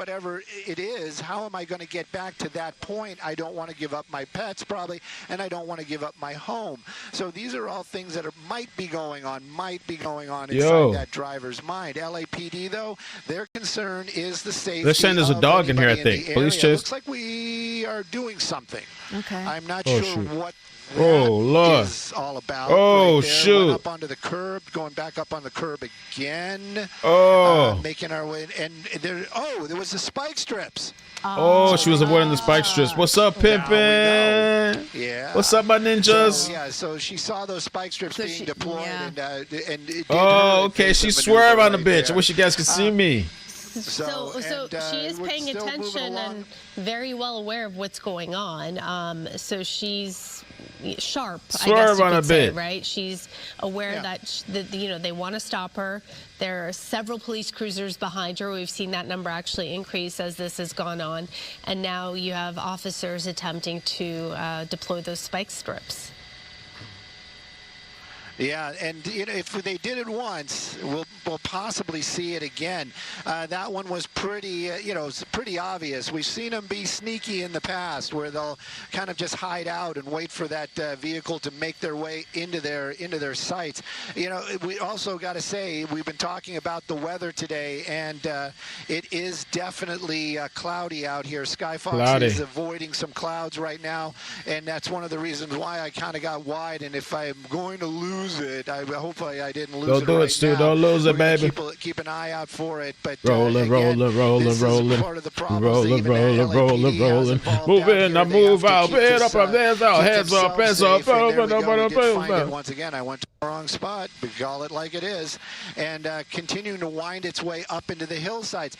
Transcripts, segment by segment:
whatever it is, how am I going to get back to that point? I don't want to give up my pets probably, and I don't want to give up my home. So these are all things that might be going on inside that driver's mind. LAPD, though, their concern is the safety. They're saying there's a dog in here, I think. Police chase. Looks like we are doing something. Okay. I'm not sure what Lord. is all about. Oh, right there. shoot. Went up onto the curb, going back up on the curb again. Making our way. And there was the spike strips. Oh, she was avoiding the spike strips. What's up, pimpin'? Yeah. What's up, my ninjas? So she saw those spike strips being deployed. Yeah. And it okay. She swerved on the bitch. I wish you guys could see me. So she is paying attention and very well aware of what's going on. So she's sharp, I guess you could say, right? She's aware that they want to stop her. There are several police cruisers behind her. We've seen that number actually increase as this has gone on. And now you have officers attempting to deploy those spike strips. Yeah, and if they did it once, we'll possibly see it again. That one was pretty, pretty obvious. We've seen them be sneaky in the past, where they'll kind of just hide out and wait for that vehicle to make their way into their sights. We also got to say, we've been talking about the weather today, and it is definitely cloudy out here. Skyfox is avoiding some clouds right now, and that's one of the reasons why I kind of got wide. And if I'm going to lose it, hopefully I didn't lose it. Don't do it, Stu. Don't lose it, baby. Keep an eye out for it. But rolling. Moving, I move out, head up, hands out, heads up. Once again, I went to the wrong spot. We call it like it is, and continuing to wind its way up into the hillsides.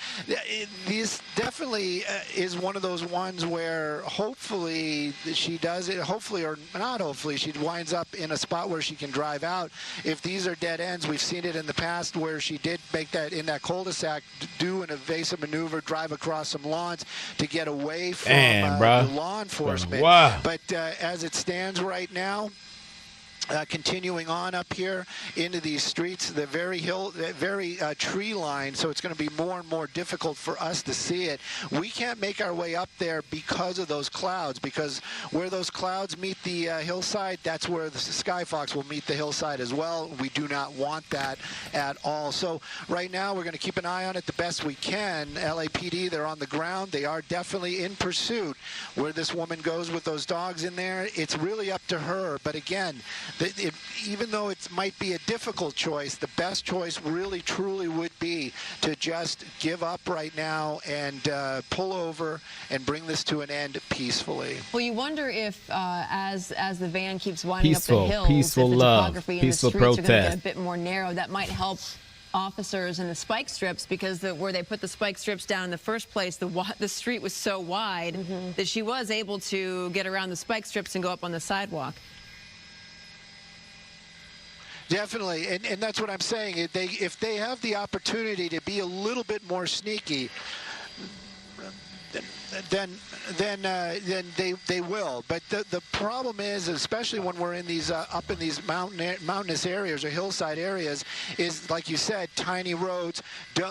This definitely is one of those ones where hopefully she does it. Hopefully or not hopefully, she winds up in a spot where she can drive out. If these are dead ends, we've seen it in the past where she did make that in that cul-de-sac, do an evasive maneuver, drive across some lawns to get away from the law enforcement. Wow. But as it stands right now, continuing on up here into these streets, the very tree line, so it's going to be more and more difficult for us to see it. We can't make our way up there because of those clouds, because where those clouds meet the hillside, that's where the Skyfox will meet the hillside as well. We do not want that at all. So right now we're going to keep an eye on it the best we can. LAPD, they're on the ground. They are definitely in pursuit. Where this woman goes with those dogs in there, it's really up to her. But again, even though it might be a difficult choice, the best choice really truly would be to just give up right now and pull over and bring this to an end peacefully. Well, you wonder if as the van keeps winding up the hills, peaceful if the love, topography peaceful and the streets protest. are going to get a bit more narrow. That might help officers in the spike strips, because where they put the spike strips down in the first place, the street was so wide that she was able to get around the spike strips and go up on the sidewalk. Definitely, and that's what I'm saying. If they have the opportunity to be a little bit more sneaky, then they will. But the problem is, especially when we're in these up in these mountainous areas or hillside areas, is like you said, tiny roads,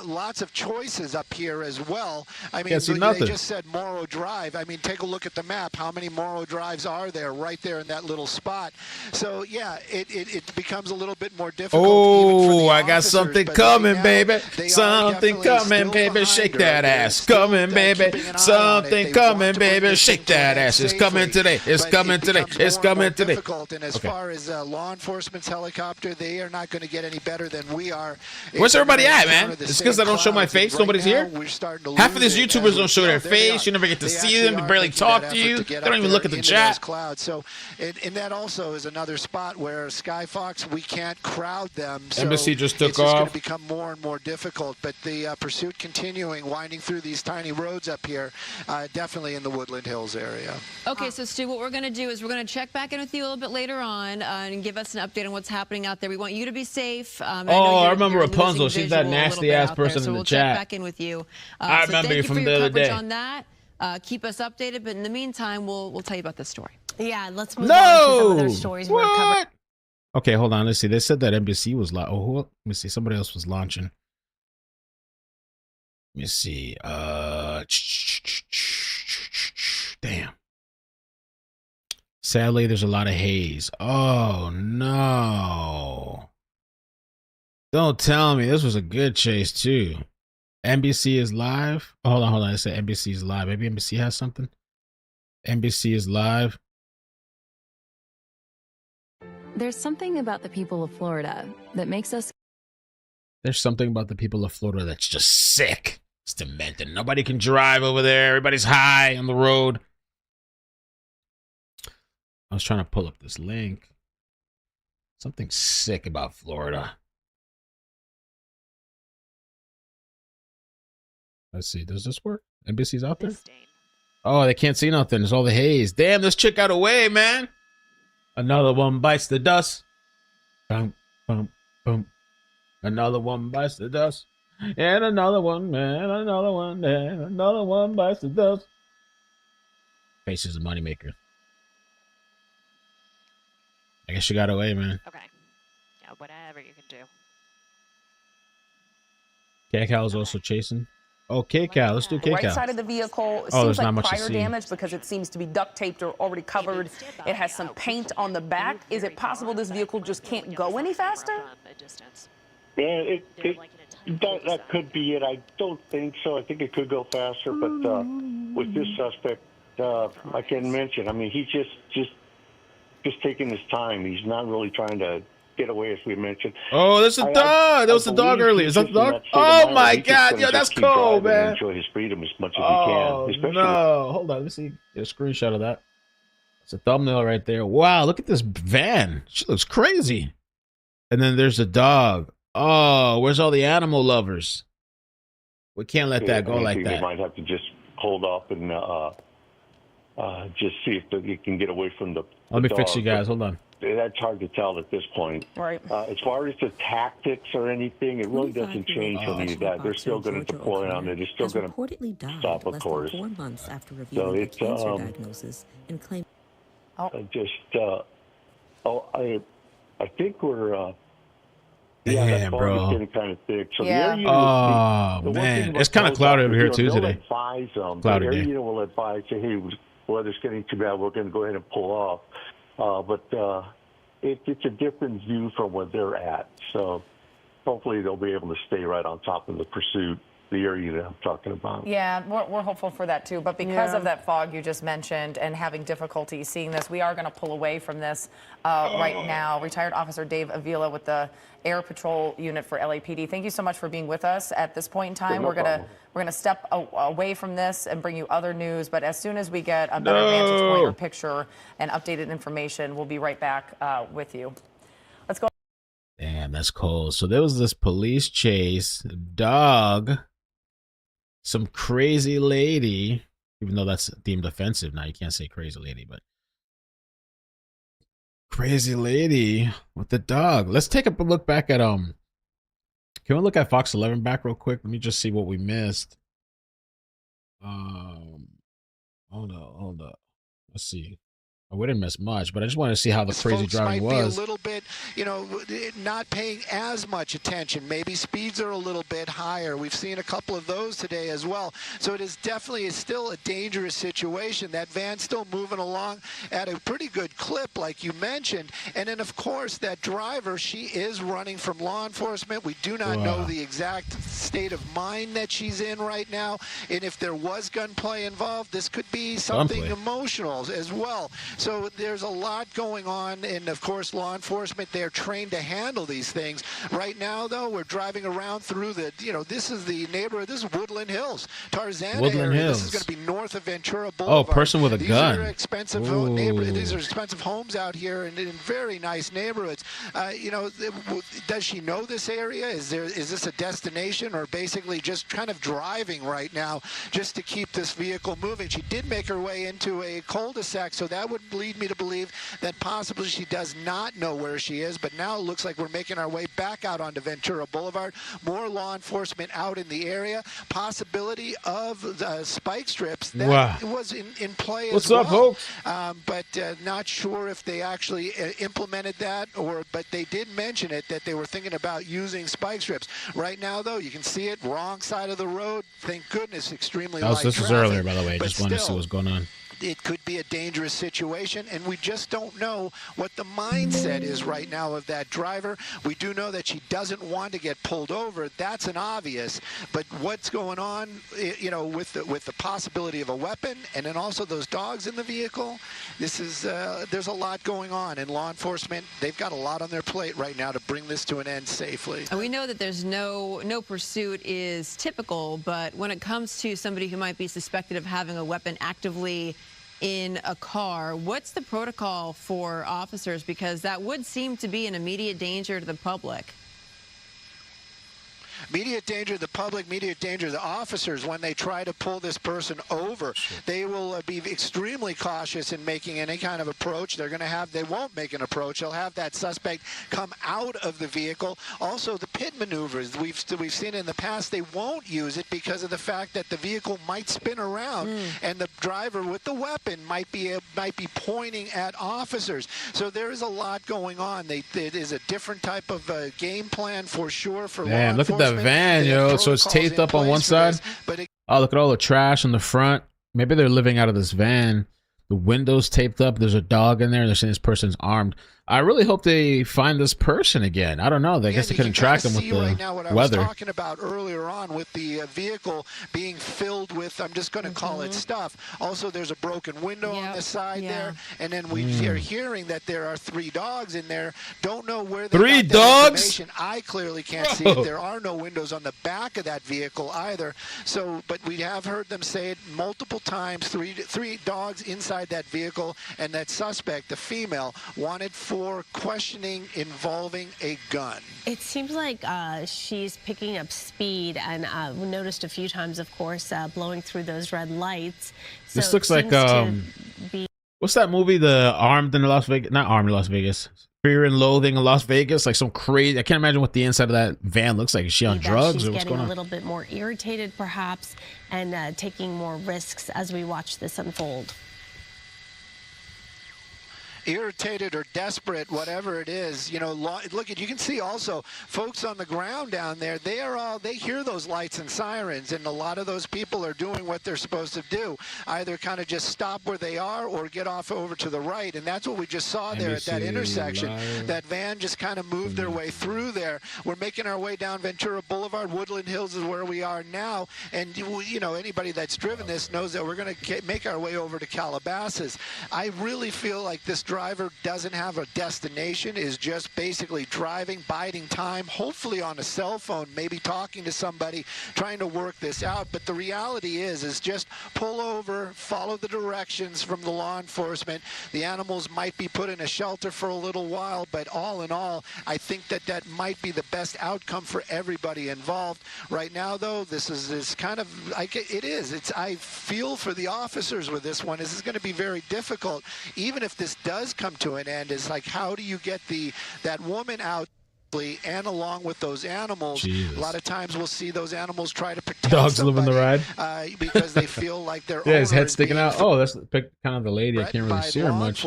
lots of choices up here as well. I mean, they just said Morrow Drive. I mean, take a look at the map. How many Morrow Drives are there right there in that little spot? So yeah, it becomes a little bit more difficult. Oh, I got something coming, baby. Something coming, baby. Shake that ass. Coming, baby. Something coming, baby. Shake that ass. It's coming today. It's coming today. It's coming today. And as far as law enforcement's helicopter, they are not going to get any better than we are. Where's everybody at, man? It's because I don't show my face. Nobody's here. Half of these YouTubers don't show their face. You never get to see them. They barely talk to you. They don't even look at the chat. So, and that also is another spot where Skyfox, we can't crowd them. So Embassy just took it's just going off. to become more and more difficult. But the pursuit continuing, winding through these tiny roads up here, definitely in the Woodland Hills area. Okay, so Stu, what we're going to do is we're going to check back in with you a little bit later on and give us an update on what's happening out there. We want you to be safe. I remember Rapunzel. She's that nasty-ass person in the chat. So we'll check back in with you. I remember you from the other day. On that. Keep us updated, but in the meantime, we'll tell you about this story. Yeah, let's move on to some other stories we're covering. Okay, hold on. Let's see. They said that NBC was let me see. Somebody else was launching. Let me see. Sadly, there's a lot of haze. Oh, no. Don't tell me. This was a good chase, too. NBC is live. Oh, hold on. I said NBC is live. Maybe NBC has something. NBC is live. There's something about the people of Florida that makes us... There's something about the people of Florida that's just sick. It's demented. Nobody can drive over there. Everybody's high on the road. I was trying to pull up this link. Something sick about Florida. Let's see. Does this work? NBC's out there? Oh, they can't see nothing. It's all the haze. Damn, this chick got away, man. Another one bites the dust. Boom, boom, boom. Another one bites the dust. And another one, man. Another one, man. Another one bites the dust. Face is a moneymaker. I guess she got away, man. Okay. Yeah, whatever you can do. K-Cal is also chasing. Oh, K-Cal. Let's do K-Cal. Right side of the vehicle There's seems not like much to prior see. damage because it seems to be duct taped or already covered. It has some paint on the back. Is it possible this vehicle just can't go any faster? Yeah, that could be it. I don't think so. I think it could go faster, but with this suspect, I can mention. I mean, he's just taking his time. He's not really trying to get away, as we mentioned. Oh, there's a dog. There was the dog earlier. Is that the dog? Oh my God! Yo, that's cool, man. Enjoy his freedom as much as he can. No, hold on. Let me see a screenshot of that. It's a thumbnail right there. Wow, look at this van. She looks crazy. And then there's a dog. Oh, where's all the animal lovers? We can't let that go like that. They might have to just hold up and just see if you can get away from the Let me dog. fix you guys. Hold on. That's hard to tell at this point. Right. As far as the tactics or anything, it really doesn't change any of that. They're still going to deploy on it. They're still going to stop, of course. 4 months after revealing a cancer diagnosis and claim. I think we're. Damn, bro. Getting kind of thick. So yeah. Man, it's kind of cloudy over here too today. Advise them. Cloudy the day. area will advise, say, hey, weather's getting too bad. We're going to go ahead and pull off. But it's a different view from where they're at. So hopefully they'll be able to stay right on top of the pursuit, the area that I'm talking about. Yeah, we're hopeful for that too. But because of that fog you just mentioned and having difficulty seeing this, we are going to pull away from this right now. Retired Officer Dave Avila with the Air Patrol Unit for LAPD. Thank you so much for being with us at this point in time. Sure, no we're gonna step away from this and bring you other news. But as soon as we get a better vantage point or picture and updated information, we'll be right back with you. Let's go. Damn, that's cold. So there was this police chase, dog, some crazy lady, even though that's deemed offensive now. You can't say crazy lady, but crazy lady with the dog. Let's take a look back at can we look at Fox 11 back real quick? Let me just see what we missed. Hold up. Let's see. We didn't miss much, but I just wanted to see how the crazy driving was. Might be a little bit, not paying as much attention. Maybe speeds are a little bit higher. We've seen a couple of those today as well. So it is definitely still a dangerous situation. That van's still moving along at a pretty good clip, like you mentioned. And then, of course, that driver, she is running from law enforcement. We do not know the exact state of mind that she's in right now. And if there was gunplay involved, this could be something emotional as well. So there's a lot going on, and of course, law enforcement, they're trained to handle these things. Right now, though, we're driving around through the, this is the neighborhood, this is Woodland Hills, Tarzana Woodland area. Hills. This is going to be north of Ventura Boulevard. Oh, person with a gun. These are expensive these are expensive homes out here in very nice neighborhoods. Does she know this area? Is this a destination, or basically just kind of driving right now just to keep this vehicle moving? She did make her way into a cul-de-sac, so that would lead me to believe that possibly she does not know where she is, but now it looks like we're making our way back out onto Ventura Boulevard. More law enforcement out in the area. Possibility of the spike strips that was in play as well. What's up, folks? But not sure if they actually implemented that, but they did mention it, that they were thinking about using spike strips. Right now, though, you can see it, wrong side of the road. Thank goodness, extremely light This was traffic, earlier, by the way. But Just wanted to see what's going on. it could be a dangerous situation, and we just don't know what the mindset is right now of that driver. We do know that she doesn't want to get pulled over. That's an obvious. But what's going on, you know, with the possibility of a weapon, and then also those dogs in the vehicle, this is there's a lot going on, and law enforcement, they've got a lot on their plate right now to bring this to an end safely. And we know that there's no pursuit is typical, but when it comes to somebody who might be suspected of having a weapon actively in a car, what's the protocol for officers? Because that would seem to be an immediate danger to the public. Immediate danger to the public, immediate danger to the officers. When they try to pull this person over, they will be extremely cautious in making any kind of approach. They won't make an approach. They'll have that suspect come out of the vehicle. Also, the pit maneuvers we've seen in the past, they won't use it because of the fact that the vehicle might spin around and the driver with the weapon might be pointing at officers. So there is a lot going on. It is a different type of game plan for sure for law enforcement. Look at that van, yo. So it's taped up on one side. Oh, look at all the trash in the front. Maybe they're living out of this van. The windows taped up. There's a dog in there. They're saying this person's armed. I really hope they find this person again. I don't know. I guess they couldn't track them with the right now what weather. I was talking about earlier on with the vehicle being filled with, I'm just going to call it stuff. Also, there's a broken window on the side there. And then we are hearing that there are 3 dogs in there. Don't know where they got that information. I clearly can't see it. There are no windows on the back of that vehicle either. So, but we have heard them say it multiple times. 3 dogs inside that vehicle, and that suspect, the female, wanted for questioning involving a gun. It seems like she's picking up speed, and we noticed a few times, of course, blowing through those red lights. So this looks like what's that movie? The Armed in Las Vegas? Not Armed in Las Vegas. Fear and Loathing in Las Vegas. Like some crazy. I can't imagine what the inside of that van looks like. Is she on drugs or what's going on? She's getting a little bit more irritated, perhaps, and taking more risks as we watch this unfold. Irritated or desperate, whatever it is, you know, look at, you can see also folks on the ground down there, they hear those lights and sirens, and a lot of those people are doing what they're supposed to do, either kind of just stop where they are or get off over to the right, and that's what we just saw there at that intersection. That van just kind of moved their way through there. We're making our way down Ventura Boulevard. Woodland Hills is where we are now, and you know, anybody that's driven this knows that we're going to make our way over to Calabasas. I really feel like this driver doesn't have a destination, is just basically driving, biding time, hopefully on a cell phone, maybe talking to somebody, trying to work this out. But the reality is just pull over, follow the directions from the law enforcement. The animals might be put in a shelter for a little while, but all in all, I think that might be the best outcome for everybody involved. Right now, though, this is kind of like I feel for the officers with this one. This is going to be very difficult, even if this does come to an end. Is like, how do you get that woman out and along with those animals? Jesus. A lot of times we'll see those animals try to protect dogs somebody, living the ride because they feel like their his head sticking out. Oh, that's kind of the lady. I can't really see her much.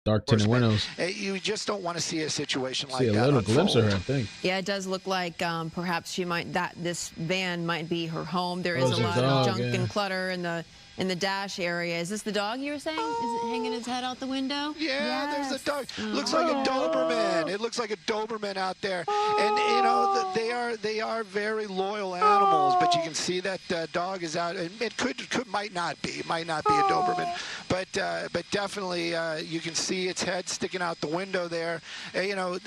Dark tinted windows. You just don't want to see a situation like that. See a little glimpse of her, I think. Yeah, it does look like perhaps this van might be her home. There is a lot of junk and clutter in the dash area. Is this the dog you were saying? Is it hanging its head out the window? Yeah, there's a dog. Looks like a Doberman. It looks like a Doberman out there. And you know, they are very loyal animals, but you can see that dog is out. And it might not be a Doberman, but definitely you can see its head sticking out the window there. You know,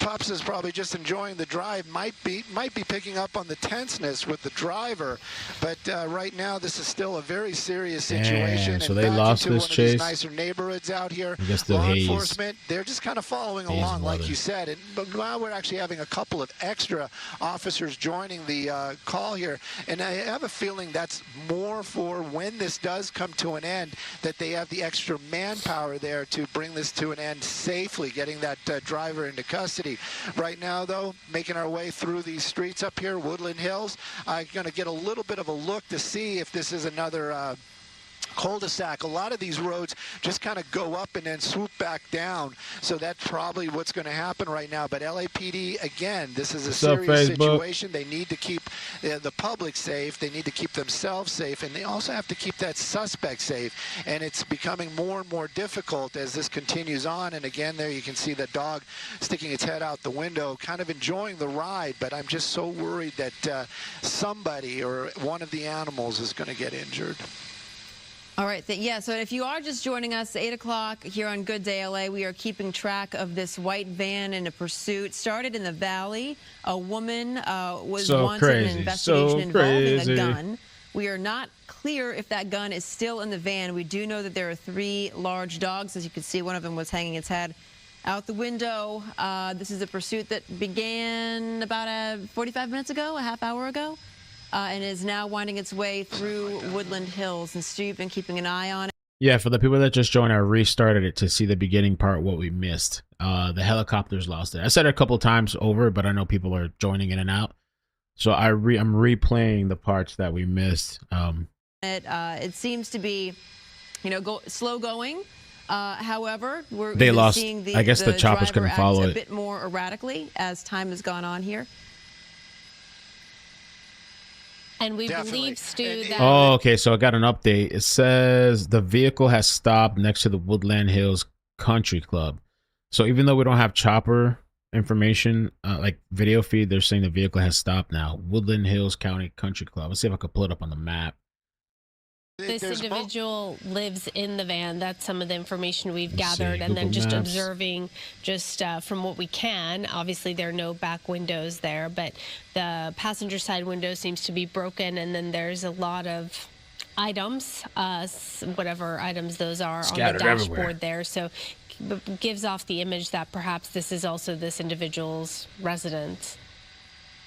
Pups is probably just enjoying the drive. Might be picking up on the tenseness with the driver, but right now this is still a very serious situation. So they lost this chase. These nicer neighborhoods out here. I guess the law enforcement, they're just kind of following along, like you said. But now we're actually having a couple of extra officers joining the call here, and I have a feeling that's more for when this does come to an end, that they have the extra manpower there to bring this to an end safely, getting that driver into custody. Right now, though, making our way through these streets up here, Woodland Hills, I'm going to get a little bit of a look to see if this is another cul-de-sac. A lot of these roads just kind of go up and then swoop back down, so that's probably what's going to happen right now. But LAPD, again, this is a serious situation. They need to keep the public safe. They need to keep themselves safe, and they also have to keep that suspect safe. And it's becoming more and more difficult as this continues on. And again, there you can see the dog sticking its head out the window, kind of enjoying the ride. But I'm just so worried that somebody or one of the animals is going to get injured. All right. Yeah, so if you are just joining us, 8 o'clock here on Good Day LA, we are keeping track of this white van in a pursuit. Started in the Valley. A woman was wanted in an investigation involving a gun. We are not clear if that gun is still in the van. We do know that there are 3 large dogs. As you can see, one of them was hanging its head out the window. This is a pursuit that began about 45 minutes ago, a half hour ago. And is now winding its way through Woodland Hills. And Stu, you've been keeping an eye on it. Yeah, for the people that just joined, I restarted it to see the beginning part, what we missed. The helicopters lost it. I said it a couple times over, but I know people are joining in and out. So I'm replaying the parts that we missed. It seems to be, slow going. However, we're seeing I guess the choppers couldn't follow it a bit more erratically as time has gone on here. And we believe, Stu, that... Oh, okay, so I got an update. It says the vehicle has stopped next to the Woodland Hills Country Club. So even though we don't have chopper information, like video feed, they're saying the vehicle has stopped now. Woodland Hills County Country Club. Let's see if I can pull it up on the map. This individual lives in the van. That's some of the information we've gathered. And then just observing just from what we can. Obviously, there are no back windows there, but the passenger side window seems to be broken. And then there's a lot of items, whatever items those are, scattered on the dashboard everywhere there. So gives off the image that perhaps this is also this individual's residence.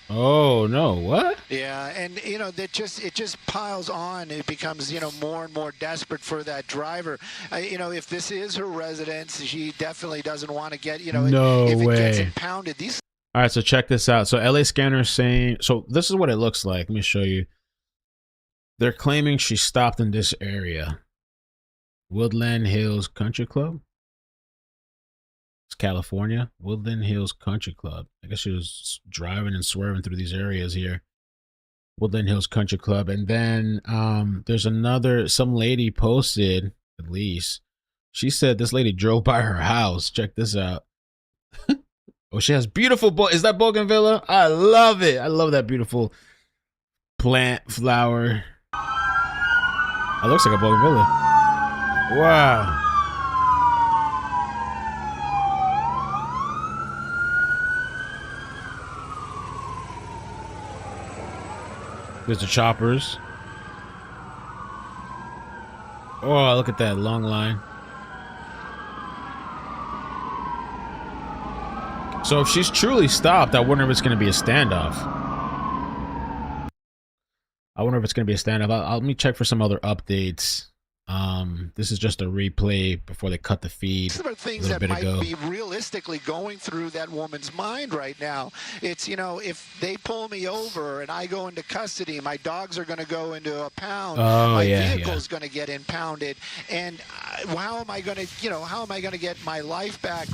Oh no! What? Yeah, and it just piles on. It becomes more and more desperate for that driver. If this is her residence, she definitely doesn't want to get no if way. It gets impounded. All right, so check this out. So LA Scanner is saying, so this is what it looks like. Let me show you. They're claiming she stopped in this area, Woodland Hills Country Club. It's California, Woodland Hills Country Club. I guess she was driving and swerving through these areas here. Woodland Hills Country Club. And then there's some lady posted, at least. She said this lady drove by her house. Check this out. Oh, she has beautiful, is that bougainvillea? I love it. I love that beautiful plant, flower. It looks like a bougainvillea. Wow. There's the choppers. Oh, look at that long line. So if she's truly stopped, I wonder if it's going to be a standoff. Let me check for some other updates. This is just a replay before they cut the feed. These are things that might be realistically going through that woman's mind right now. It's, if they pull me over and I go into custody, my dogs are going to go into a pound. My vehicle is going to get impounded. And how am I going to get my life back?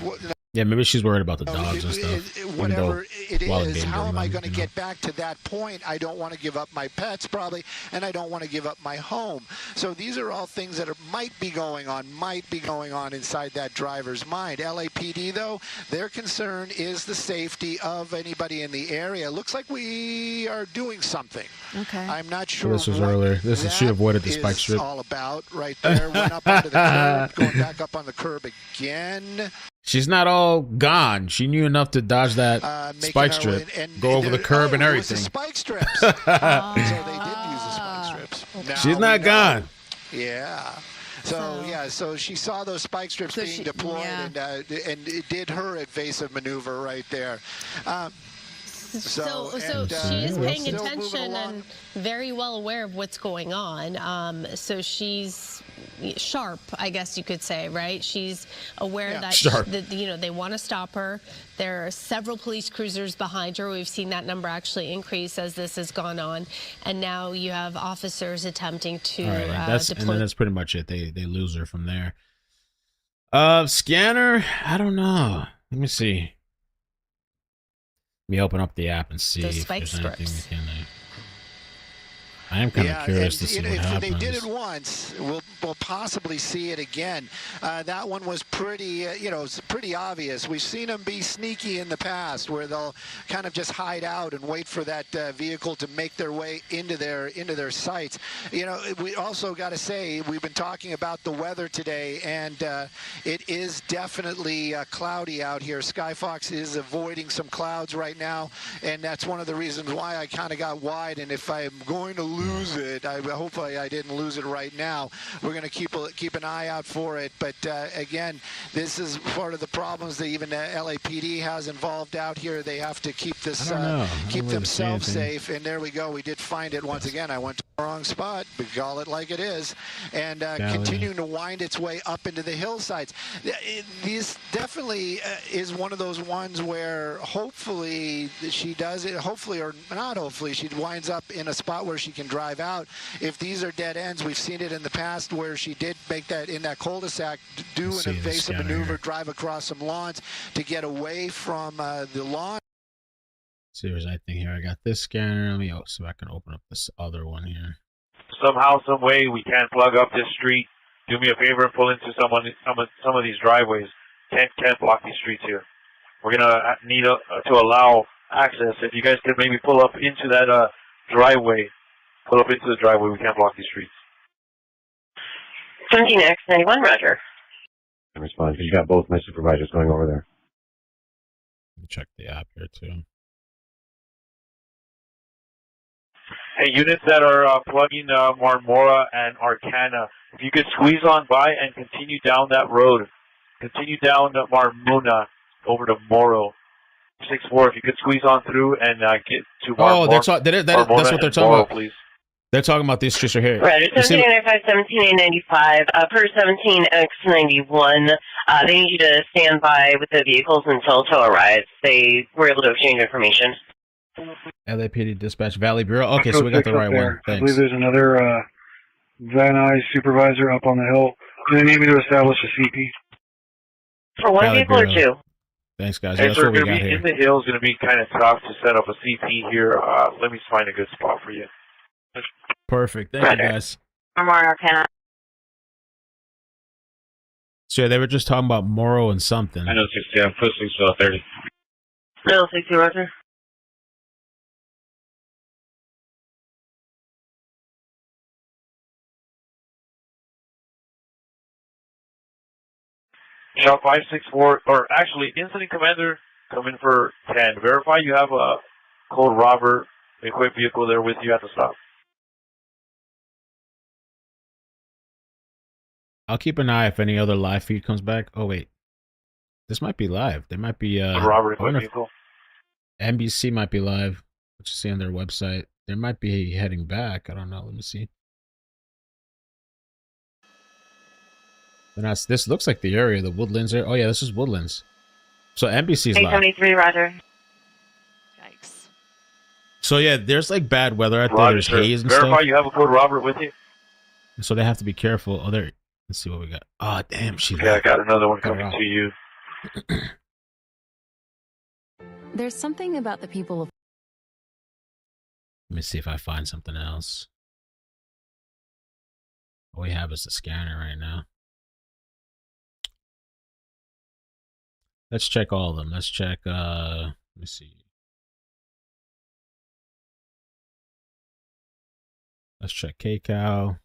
Yeah, maybe she's worried about the dogs and stuff. Whatever it is, how am I going to get back to that point? I don't want to give up my pets, probably, and I don't want to give up my home. So these are all things that might be going on inside that driver's mind. LAPD, though, their concern is the safety of anybody in the area. Looks like we are doing something. Okay. I'm not sure. This was earlier. She avoided the spike strip. All about right there. Went up onto the curb, going back up on the curb again. She's not all gone. She knew enough to dodge that spike strip, go over the curb and everything. Spike strips. So they did use the spike strips. Now she's not gone. Yeah. So she saw those spike strips being deployed, and it did her evasive maneuver right there. So she is paying attention and very well aware of what's going on. So she's sharp, I guess you could say, right? She's aware that they want to stop her. There are several police cruisers behind her. We've seen that number actually increase as this has gone on, and now you have officers attempting to deploy. And then that's pretty much it. They lose her from there. Scanner, I don't know. Let me see. Let me open up the app and see if there's anything we can. I am kind of curious to see what happens. If they did it once, we'll possibly see it again. That one was pretty, pretty obvious. We've seen them be sneaky in the past, where they'll kind of just hide out and wait for that vehicle to make their way into their sights. We also got to say, we've been talking about the weather today, and it is definitely cloudy out here. Skyfox is avoiding some clouds right now, and that's one of the reasons why I kind of got wide. And if I'm going to lose it, hopefully I didn't lose it right now. We're going to keep an eye out for it. But again, this is part of the problems that even LAPD has involved out here. They have to keep this keep themselves safe. And there we go. We did find it once again. I went to the wrong spot. We call it like it is, and continuing to wind its way up into the hillsides. This definitely is one of those ones where hopefully she does it. Hopefully, or not hopefully, she winds up in a spot where she can drive out. If these are dead ends, we've seen it in the past where she did make that in that cul-de-sac, do an evasive maneuver, drive across some lawns to get away from the lawn. See, there's anything here. I got this scanner. Let me so I can open up this other one here. Somehow, some way, we can't plug up this street. Do me a favor and pull into some of these driveways. Can't block these streets here. We're gonna need to allow access. If you guys could maybe pull up into that driveway, pull up into the driveway. We can't block these streets. 17X91, Roger. I respond because you got both my supervisors going over there. Let me check the app here too. Hey, units that are plugging Marmora and Arcana, if you could squeeze on by and continue down that road, continue down Marmona over to Moro. 6-4, if you could squeeze on through and get to Marmora. Oh, that's what they're talking about. Please. They're talking about these streets right here. Right, 1795, 1795, per 17X91, they need you to stand by with the vehicles until tow arrives. They were able to exchange information. LAPD Dispatch Valley Bureau. Okay, so we got the right one. Thanks. I believe there's another Van Nuys supervisor up on the hill. Do they need me to establish a CP? For one Valley vehicle Bureau. or two? Thanks, guys. Hey, That's so what we going to got be here. in the hills, going to be kind of tough to set up a CP here. Let me find a good spot for you. Perfect. Thank you, guys. Marmora, Arcana. So yeah, they were just talking about Morrow and something. I know 60. I'm pushing still 30. No, 60, Roger. Shop 564, or actually, Incident Commander, come in for 10. Verify you have a code Robert equipped vehicle there with you at the stop. I'll keep an eye if any other live feed comes back. Oh wait, this might be live. There might be Robert equipped vehicle. NBC might be live. What you see on their website. They might be heading back. I don't know. Let me see. This looks like the area, the Woodlands area. Oh yeah, this is Woodlands. So NBC's live. 873, Roger. Yikes. So yeah, there's like bad weather out there. Roger, There's sir. haze and Verify stuff. you have a code Robert with you. So they have to be careful. Oh, there. Let's see what we got. Oh, damn, she. Yeah, I got another one coming to you. There's something about the people of. Let me see if I find something else. All we have is the scanner right now. Let's check all of them. Let's check, let me see. Let's check K-Cow.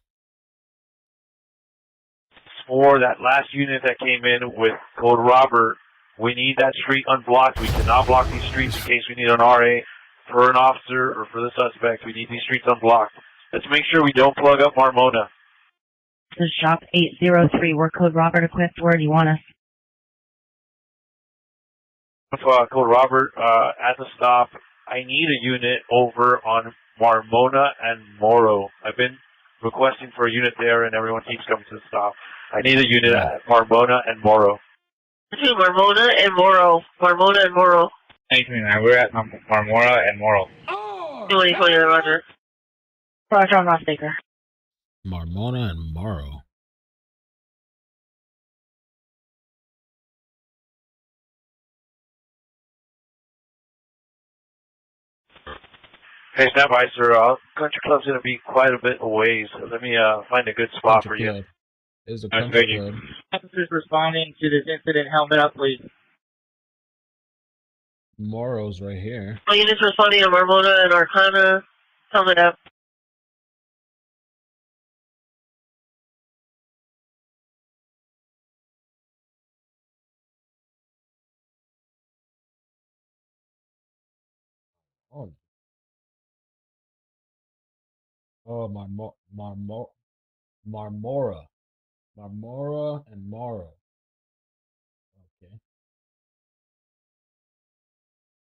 For that last unit that came in with code Robert, we need that street unblocked. We cannot block these streets in case we need an RA for an officer or for the suspect. We need these streets unblocked. Let's make sure we don't plug up Marmona. This is Shop 803. We're code Robert equipped. Where do you want us? Code Robert, at the stop, I need a unit over on Marmona and Moro. I've been requesting for a unit there, and everyone keeps coming to the stop. I need a unit at Marmona and Moro. Marmona and Moro. Marmona and Moro. 829, we're at Marmora and Moro. 2020, Roger. Roger on Ross Baker. Marmona and Moro. Hey, stand by, sir. Country Club's going to be quite a bit away, so let me find a good spot for you. Is a Nice country venue. club. Officers responding to this incident, helmet up, please. Morrow's right here. Units responding to Marmona and Arcana. Helmet up. Oh, Marmora. Marmora and Morrow. Okay.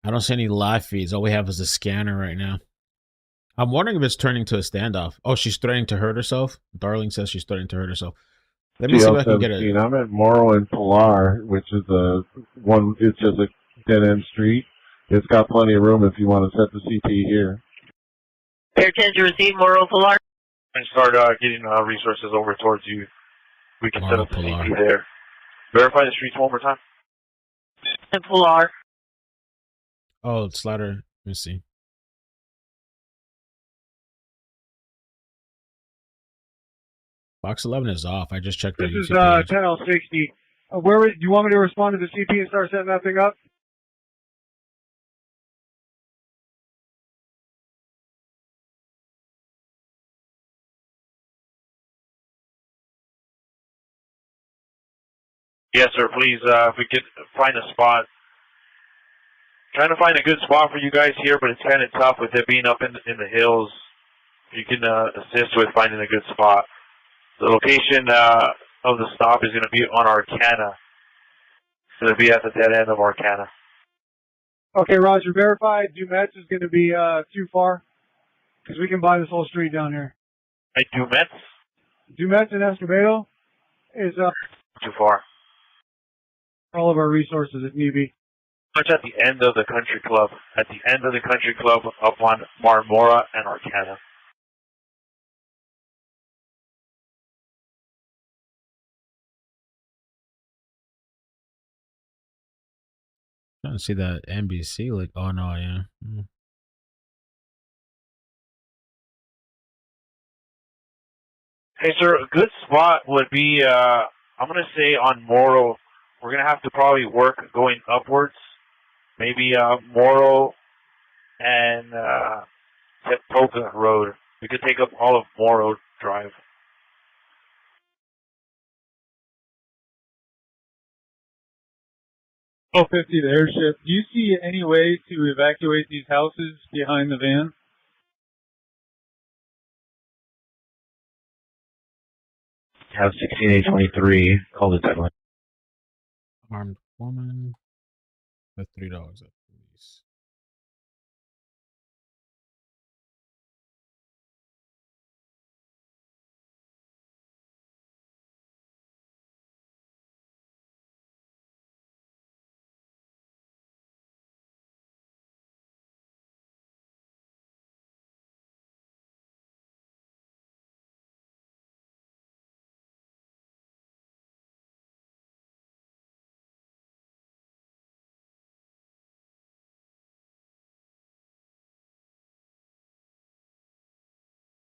I don't see any live feeds. All we have is a scanner right now. I'm wondering if it's turning to a standoff. Oh, she's threatening to hurt herself. Darling says she's threatening to hurt herself. Let me see if I can get it. I'm at Morrow and Pilar, which is it's just a dead-end street. It's got plenty of room if you want to set the CP here. Air 10 to receive, Morro Polar. And start getting resources over towards you. We can set up the Polar. CP there. Verify the streets one more time. And Polar. Oh, it's louder. Let me see. Box 11 is off. I just checked their This is YouTube page. 10L60. Do you want me to respond to the CP and start setting that thing up? Yes, sir. Please, if we could find a spot. Trying to find a good spot for you guys here, but it's kind of tough with it being up in the hills. You can assist with finding a good spot. The location of the stop is going to be on Arcana. It's going to be at the dead end of Arcana. Okay, Roger. Verified. Dumetz is going to be too far because we can buy this whole street down here. Hey, Dumetz? Dumetz and Escobedo is Too far. all of our resources if need be. Much at the end of the country club. At the end of the country club up on Marmora and Arcana. Trying to see that NBC. Like, oh no, yeah. Hey, sir, a good spot would be, I'm going to say on Morro. We're going to have to probably work going upwards. Maybe Morro and Tetoka Road. We could take up all of Morro Drive. Oh, 50, the airship. Do you see any way to evacuate these houses behind the van? Have 16823. Call the deadline. Armed woman with $3 at police.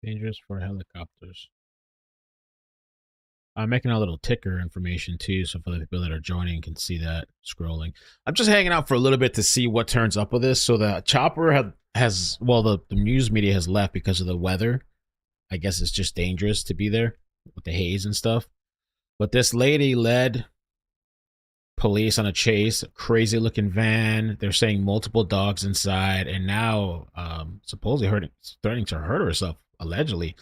Dangerous for helicopters. I'm making a little ticker information too, so for the people that are joining can see that scrolling. I'm just hanging out for a little bit to see what turns up with this. So the chopper has the news media has left because of the weather. I guess it's just dangerous to be there with the haze and stuff. But this lady led police on a chase, crazy looking van. They're saying multiple dogs inside, and now supposedly threatening to hurt herself, allegedly.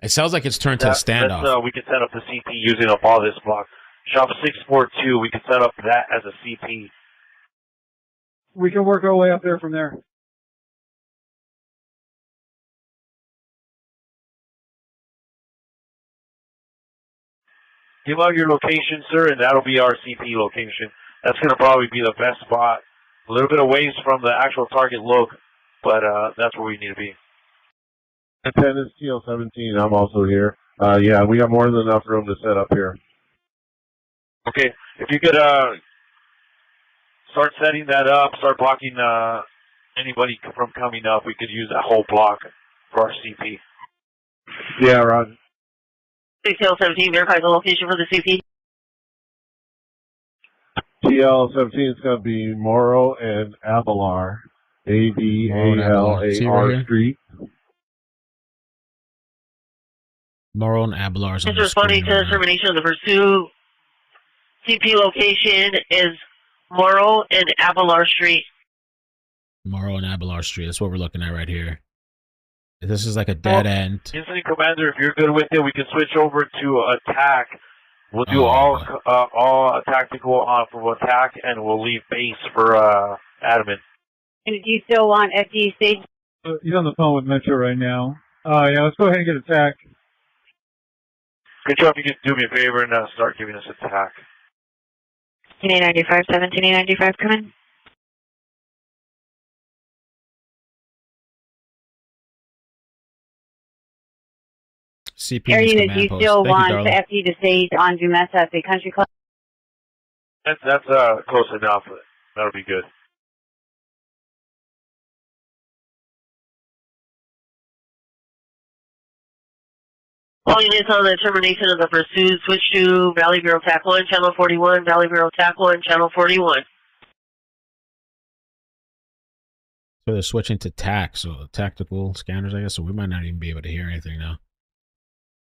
It sounds like it's turned to a standoff. We could set up the CP using up all this block. Shop 642, we could set up that as a CP. We can work our way up there from there. Give out your location, sir, and that'll be our CP location. That's going to probably be the best spot. A little bit of ways from the actual target look, but that's where we need to be. 10 is TL17. I'm also here. Yeah, we got more than enough room to set up here. Okay, if you could start setting that up, start blocking anybody from coming up, we could use that whole block for our CP. Yeah, Roger. TL-17, verify the location for the CP. TL-17 is going to be Morrow and Avalar. A-V-A-L-A-R Street. Morrow and Avalar's on It's the responding screen to right the now. termination of the pursuit. CP location is Morrow and Avalar Street. Morrow and Avalar Street. That's what we're looking at right here. This is like a dead end. Incident commander, if you're good with it, we can switch over to attack. We'll do all tactical off of attack, and we'll leave base for admin. And do you still want FD stage? He's on the phone with Metro right now. Yeah, let's go ahead and get attack. Good job. You can do me a favor and start giving us attack. 1795, 1795, come in. CP Air unit, command do you post. still Thank you, want darling. FD to stage on Dumas at the country club? That's close enough. That'll be good. All units on the termination of the pursuit, switch to Valley Bureau TAC 1, Channel 41, Valley Bureau TAC 1, Channel 41. So they're switching to TAC, so tactical scanners, I guess, so we might not even be able to hear anything now.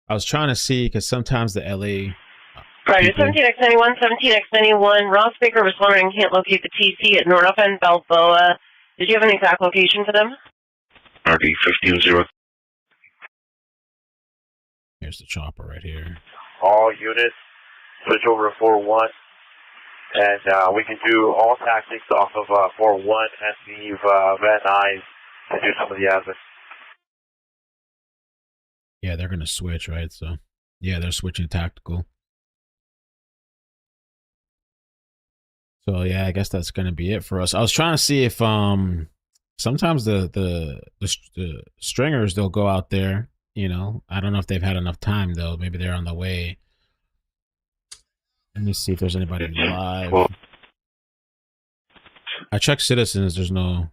I was trying to see, because sometimes the LA... Roger, 17X91, 17X91. Ross Baker was wondering, can't locate the TC at Nordoff and Balboa. Did you have an exact location for them? RD 15-0. Here's the chopper right here. All units, switch over to 4-1. And we can do all tactics off of 4-1 and leave Van Nuys to do some of the admin. Yeah, they're going to switch, right? So, yeah, they're switching tactical. So, yeah, I guess that's going to be it for us. I was trying to see if sometimes the stringers, they'll go out there, you know. I don't know if they've had enough time, though. Maybe they're on the way. Let me see if there's anybody live. I checked citizens. There's no...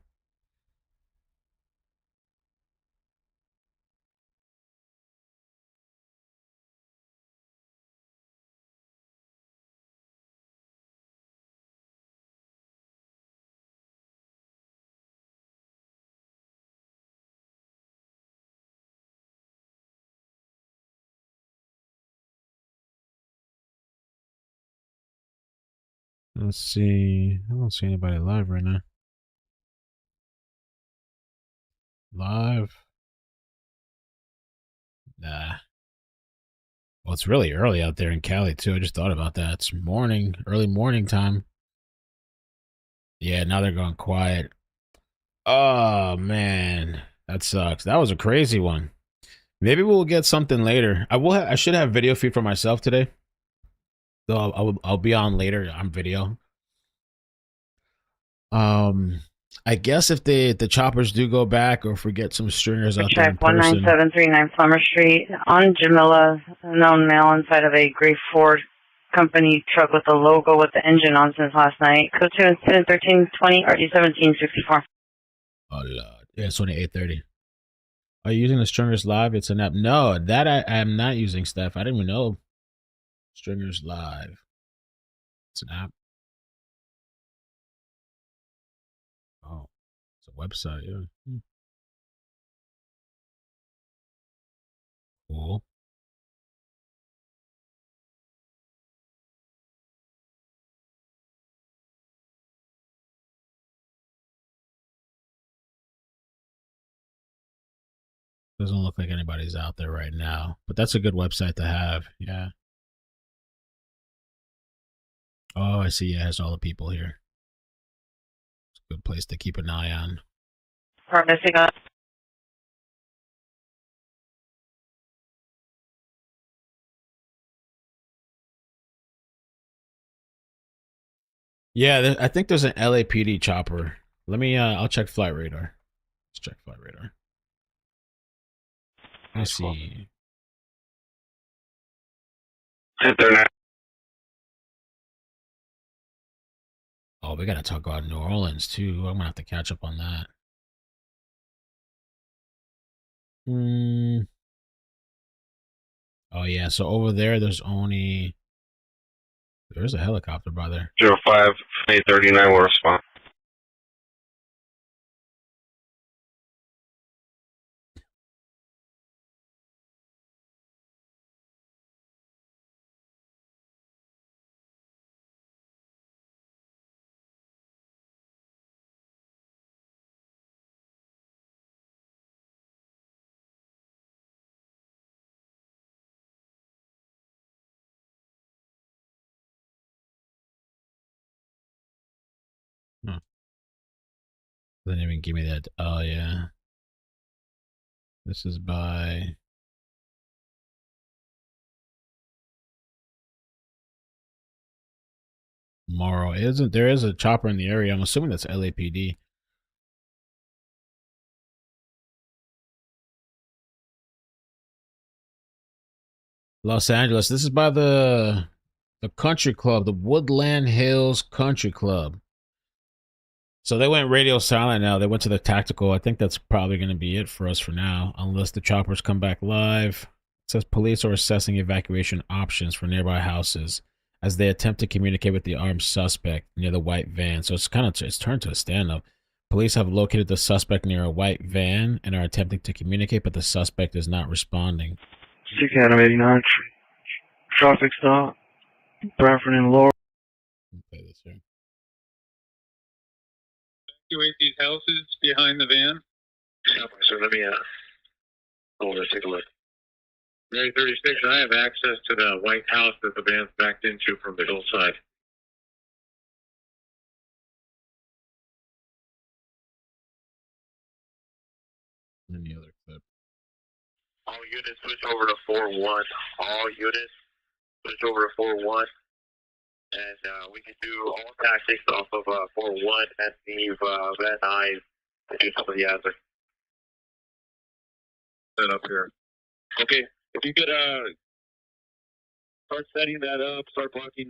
Let's see. I don't see anybody live right now. Live? Nah. Well, it's really early out there in Cali, too. I just thought about that. It's morning, early morning time. Yeah, now they're going quiet. Oh, man. That sucks. That was a crazy one. Maybe we'll get something later. I should have video feed for myself today. So I'll be on later on video. I guess if the choppers do go back, or if we get some stringers out there in person. 19739 Plummer Street on Jamila, a known male inside of a gray Ford company truck with a logo with the engine on since last night. Code 2 incident 1320 RD 1764. Oh Lord, yeah, it's only 8:30. Are you using the stringers live? It's an app. No, that I am not using, Steph. I didn't even know stringers live. It's an app. Oh, it's a website. Yeah. Cool. Doesn't look like anybody's out there right now, but that's a good website to have. Yeah. Oh, I see. Yeah, it has all the people here. It's a good place to keep an eye on. Missing up. Yeah, I think there's an LAPD chopper. Let me, I'll check flight radar. Let's check flight radar. Let's see. Oh, we gotta talk about New Orleans too. I'm gonna have to catch up on that. Oh, yeah. So over there, there's a helicopter by there. 05 839 will respond. Didn't even give me that. Oh, yeah. This is by Morrow. There is a chopper in the area. I'm assuming that's LAPD. Los Angeles. This is by the country club, the Woodland Hills Country Club. So they went radio silent now. They went to the tactical. I think that's probably going to be it for us for now, unless the choppers come back live. It says police are assessing evacuation options for nearby houses as they attempt to communicate with the armed suspect near the white van. So it's turned to a standoff. Police have located the suspect near a white van and are attempting to communicate, but the suspect is not responding. 6 Adam 89, traffic stop, Bradford and Laurel. Play this here. Evacuate these houses behind the van. So let me take a look. Mary 36, I have access to the white house that the van's backed into from the hillside. Any other clip? All units switch over to 4-1. All units switch over to 4-1. And we can do all tactics off of 4-1 and leave Van Nuys to do some of the other. Set up here. Okay, if you could start setting that up, start blocking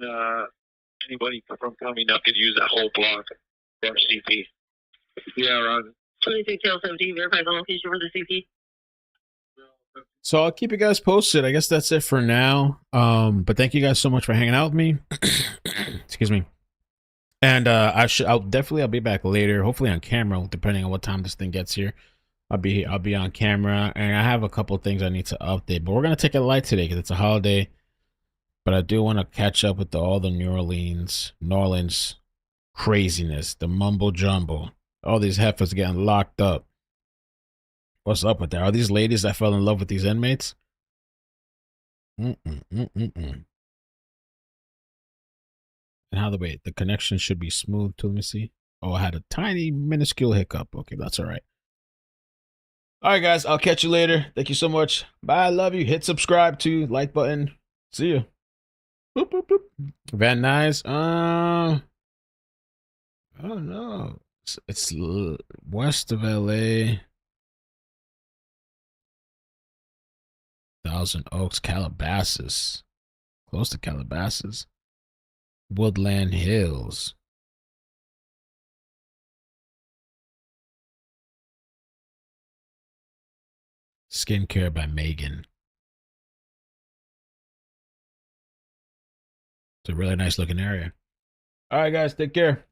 anybody from coming up, could use that whole block for CP. Yeah, Ron. 26 L17, verify the location for the CP. So I'll keep you guys posted. I guess that's it for now. But thank you guys so much for hanging out with me. Excuse me. And I'll be back later, hopefully on camera, depending on what time this thing gets here. I'll be on camera, and I have a couple things I need to update. But we're gonna take it light today because it's a holiday. But I do want to catch up with all the New Orleans craziness, the mumbo jumbo. All these heifers getting locked up. What's up with that? Are these ladies that fell in love with these inmates? And how the connection should be smooth too. Let me see. Oh, I had a tiny minuscule hiccup. Okay, that's all right. All right, guys. I'll catch you later. Thank you so much. Bye. I love you. Hit subscribe too. Like button. See you. Boop, boop, boop. Van Nuys. I don't know. It's west of LA. Thousand Oaks, Calabasas. Close to Calabasas. Woodland Hills. Skincare by Megan. It's a really nice looking area. All right, guys, take care.